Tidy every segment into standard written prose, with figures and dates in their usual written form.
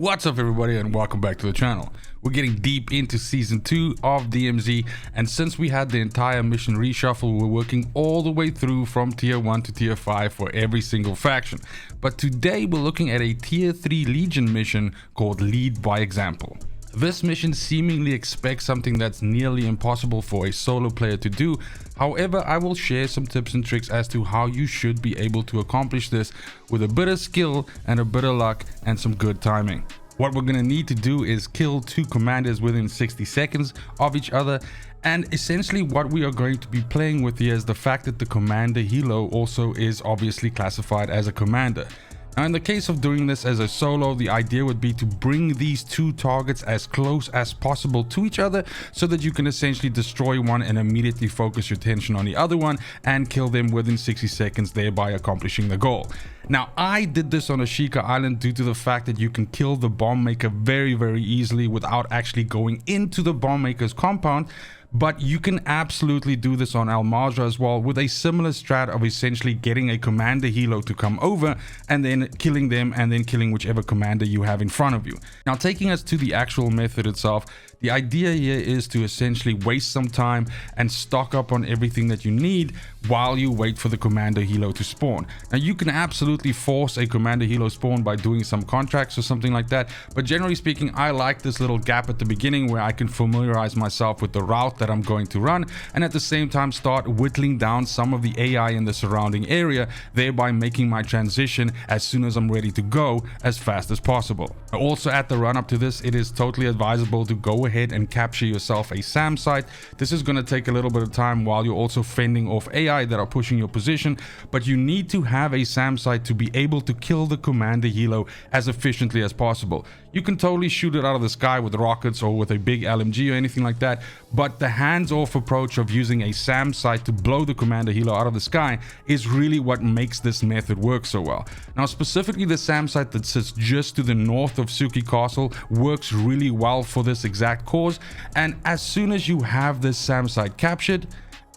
What's up everybody and welcome back to the channel. We're getting deep into season 2 of DMZ, and since we had the entire mission reshuffle, we're working all the way through from tier 1 to tier 5 for every single faction. But today we're looking at a tier 3 Legion mission called Lead by Example. This mission seemingly expects something that's nearly impossible for a solo player to do. However, I will share some tips and tricks as to how you should be able to accomplish this with a bit of skill and a bit of luck and some good timing. What we're going to need to do is kill 2 commanders within 60 seconds of each other, and essentially what we are going to be playing with here is the fact that the commander helo also is obviously classified as a commander. Now in the case of doing this as a solo, the idea would be to bring these 2 targets as close as possible to each other so that you can essentially destroy one and immediately focus your attention on the other one and kill them within 60 seconds, thereby accomplishing the goal. Now I did this on Ashika Island due to the fact that you can kill the bomb maker very easily without actually going into the bomb maker's compound. But you can absolutely do this on Al-Majra as well with a similar strat of essentially getting a commander helo to come over and then killing them and then killing whichever commander you have in front of you. Now taking us to the actual method itself, the idea here is to essentially waste some time and stock up on everything that you need while you wait for the commander helo to spawn. Now you can absolutely force a commander helo spawn by doing some contracts or something like that, but generally speaking I like this little gap at the beginning where I can familiarize myself with the route that I'm going to run and at the same time start whittling down some of the AI in the surrounding area, thereby making my transition as soon as I'm ready to go as fast as possible. Also at the run up to this, it is totally advisable to go ahead and capture yourself a SAM site. This is going to take a little bit of time while you're also fending off AI that are pushing your position, but you need to have a SAM site to be able to kill the commander helo as efficiently as possible. You can totally shoot it out of the sky with rockets or with a big LMG or anything like that, but the hands-off approach of using a SAM site to blow the commander helo out of the sky is really what makes this method work so well. Now specifically the SAM site that sits just to the north of Suki Castle works really well for this exact cause, and as soon as you have this SAM site captured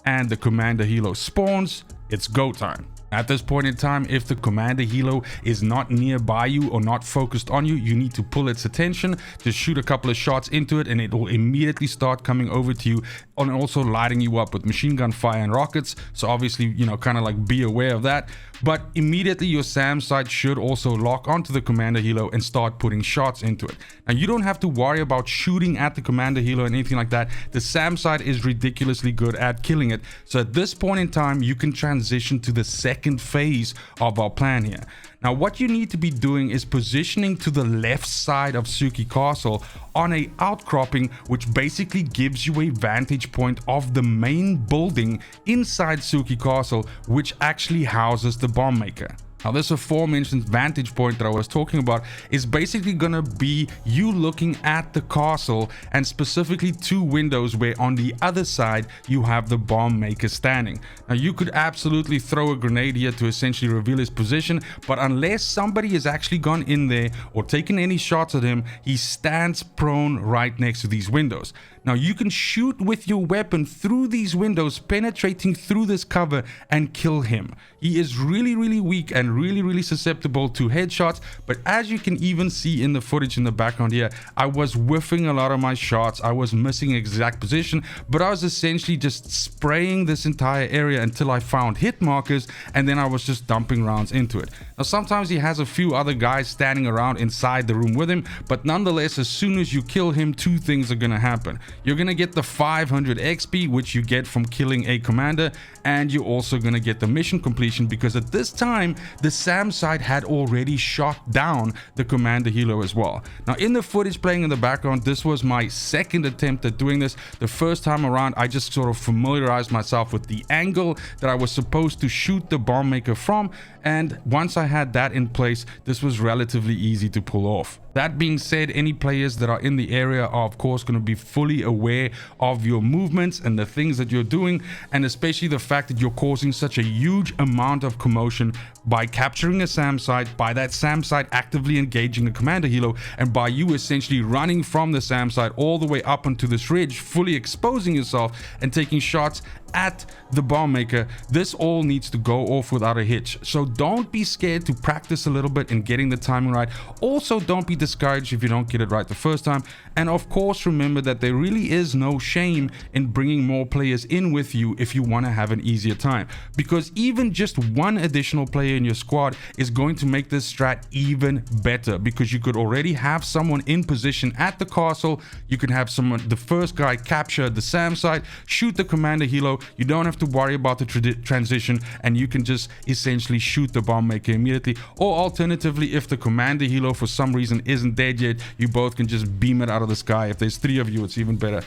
and the commander helo spawns, it's go time. At this point in time, if the commander helo is not nearby you or not focused on you, you need to pull its attention, just shoot a couple of shots into it and it will immediately start coming over to you and also lighting you up with machine gun fire and rockets. So obviously, you know, kind of like be aware of that. But immediately your SAM site should also lock onto the commander helo and start putting shots into it. Now you don't have to worry about shooting at the commander helo and anything like that. The SAM site is ridiculously good at killing it. So at this point in time, you can transition to the second phase of our plan here. Now what you need to be doing is positioning to the left side of Suki Castle on a outcropping, which basically gives you a vantage point of the main building inside Suki Castle, which actually houses the bomb maker. Now this aforementioned vantage point that I was talking about is basically gonna be you looking at the castle and specifically 2 windows where on the other side you have the bomb maker standing. Now you could absolutely throw a grenade here to essentially reveal his position, but unless somebody has actually gone in there or taken any shots at him, he stands prone right next to these windows. Now you can shoot with your weapon through these windows, penetrating through this cover and kill him. He is really weak and really susceptible to headshots, but as you can even see in the footage in the background here, I was whiffing a lot of my shots. I was missing exact position, but I was essentially just spraying this entire area until I found hit markers, and then I was just dumping rounds into it. Now sometimes he has a few other guys standing around inside the room with him, but nonetheless, as soon as you kill him, 2 things are gonna happen. You're gonna get the 500 XP, which you get from killing a commander, and you're also gonna get the mission completion because at this time the SAM site had already shot down the commander helo as well. Now in the footage playing in the background, this was my second attempt at doing this. The first time around I just sort of familiarized myself with the angle that I was supposed to shoot the bomb maker from, and once I had that in place, this was relatively easy to pull off. That being said, any players that are in the area are of course going to be fully aware of your movements and the things that you're doing, and especially the fact that you're causing such a huge amount of commotion by capturing a SAM site, by that SAM site actively engaging the commander helo, and by you essentially running from the SAM site all the way up onto this ridge, fully exposing yourself and taking shots at the bomb maker. This all needs to go off without a hitch. So don't be scared to practice a little bit in getting the timing right. Also, don't be discouraged if you don't get it right the first time. And of course, remember that there really is no shame in bringing more players in with you if you want to have an easier time, because even just one additional player in your squad is going to make this strat even better, because you could already have someone in position at the castle. You can have someone, the first guy, capture the SAM site, shoot the commander helo. You don't have to worry about the transition, and you can just essentially shoot the bomb maker immediately. Or alternatively, if the commander helo for some reason isn't dead yet, you both can just beam it out of the sky. If there's 3 of you, it's even better.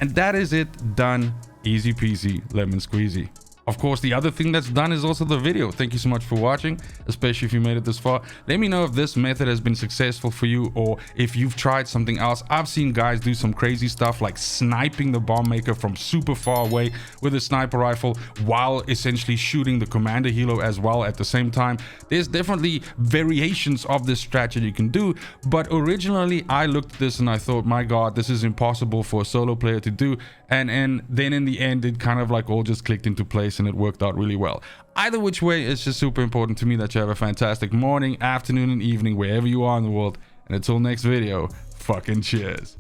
And that is it, done. Easy peasy, lemon squeezy. Of course, the other thing that's done is also the video. Thank you so much for watching, especially if you made it this far. Let me know if this method has been successful for you, or if you've tried something else. I've seen guys do some crazy stuff like sniping the bomb maker from super far away with a sniper rifle while essentially shooting the commander helo as well at the same time. There's definitely variations of this strategy you can do, but originally I looked at this and I thought, my god, this is impossible for a solo player to do. And then in the end, it kind of like all just clicked into place and it worked out really well. Either which way, it's just super important to me that you have a fantastic morning, afternoon, and evening wherever you are in the world. And until next video, fucking cheers.